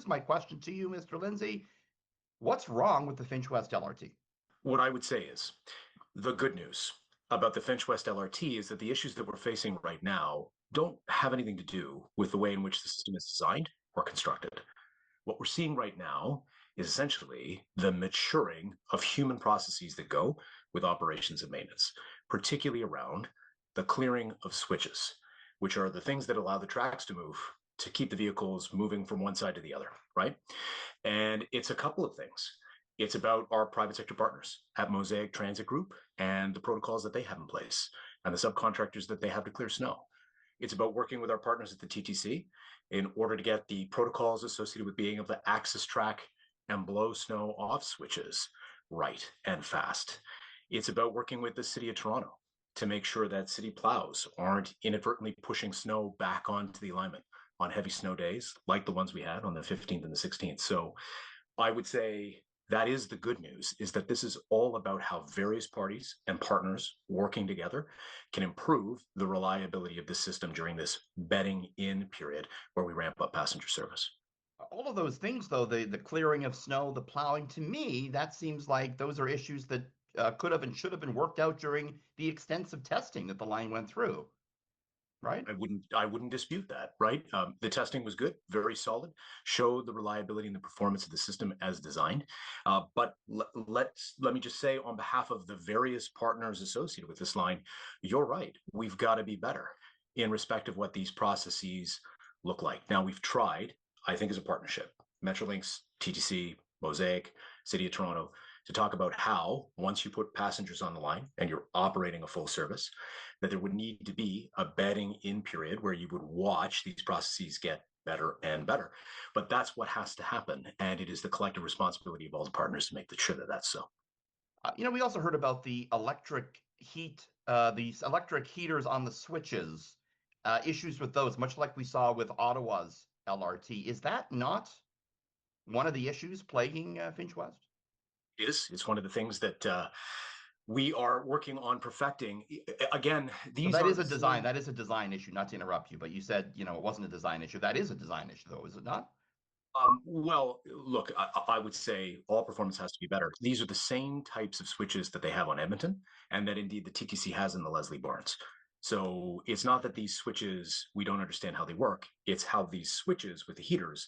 starts. My question to you, Mr. Lindsay, what's wrong with the Finch West LRT? What I would say is the good news about the Finch West LRT is that the issues that we're facing right now don't have anything to do with the way in which the system is designed or constructed. What we're seeing right now is essentially the maturing of human processes that go with operations and maintenance, particularly around the clearing of switches, which are the things that allow the tracks to move, to keep the vehicles moving from one side to the other, right? And it's a couple of things. It's about our private sector partners at Mosaic Transit Group and the protocols that they have in place and the subcontractors that they have to clear snow. It's about working with our partners at the TTC in order to get the protocols associated with being able to access track and blow snow off switches right and fast. It's about working with the City of Toronto to make sure that city plows aren't inadvertently pushing snow back onto the alignment on heavy snow days like the ones we had on the 15th and the 16th. So I would say that is the good news, is that this is all about how various parties and partners working together can improve the reliability of the system during this bedding in period where we ramp up passenger service. All of those things, though, the clearing of snow, the plowing, to me, that seems like those are issues that could have and should have been worked out during the extensive testing that the line went through, right? I wouldn't dispute that, right? The testing was good, very solid, showed the reliability and the performance of the system as designed. But let me just say, on behalf of the various partners associated with this line, you're right. We've got to be better in respect of what these processes look like. Now, we've tried, I think, as a partnership, Metrolinx, TTC, Mosaic, City of Toronto, to talk about how, once you put passengers on the line and you're operating a full service, that there would need to be a bedding in period where you would watch these processes get better and better. But that's what has to happen. And it is the collective responsibility of all the partners to make sure that that's so. We also heard about the electric heat, these electric heaters on the switches, issues with those, much like we saw with Ottawa's LRT. Is that not one of the issues plaguing Finch West? It's one of the things that we are working on perfecting. Again, these so that is a design. That is a design issue. Not to interrupt you, but you said it wasn't a design issue. That is a design issue, though, is it not? Well, look, I would say all performance has to be better. These are the same types of switches that they have on Edmonton, and that indeed the TTC has in the Leslie Barnes. So it's not that these switches, we don't understand how they work. It's how these switches with the heaters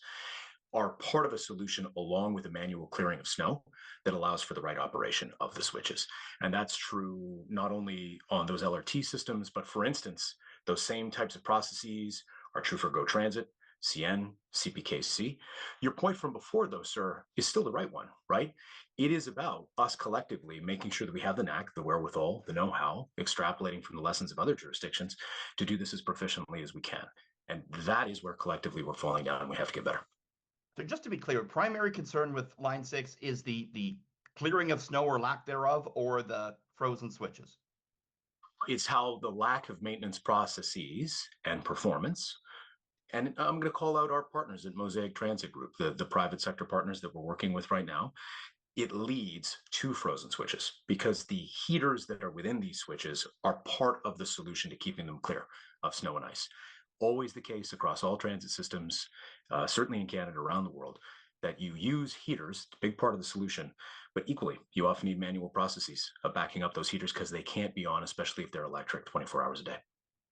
are part of a solution along with a manual clearing of snow that allows for the right operation of the switches. And that's true not only on those LRT systems, but for instance, those same types of processes are true for GO Transit, CN, CPKC. Your point from before, though, sir, is still the right one, right? It is about us collectively making sure that we have the knack, the wherewithal, the know-how, extrapolating from the lessons of other jurisdictions to do this as proficiently as we can. And that is where collectively we're falling down and we have to get better. So just to be clear, primary concern with Line 6 is the clearing of snow or lack thereof, or the frozen switches? It's how the lack of maintenance processes and performance, and I'm going to call out our partners at Mosaic Transit Group, the private sector partners that we're working with right now, it leads to frozen switches because the heaters that are within these switches are part of the solution to keeping them clear of snow and ice. Always the case across all transit systems, certainly in Canada, around the world, that you use heaters, a big part of the solution, but equally, you often need manual processes of backing up those heaters because they can't be on, especially if they're electric 24 hours a day.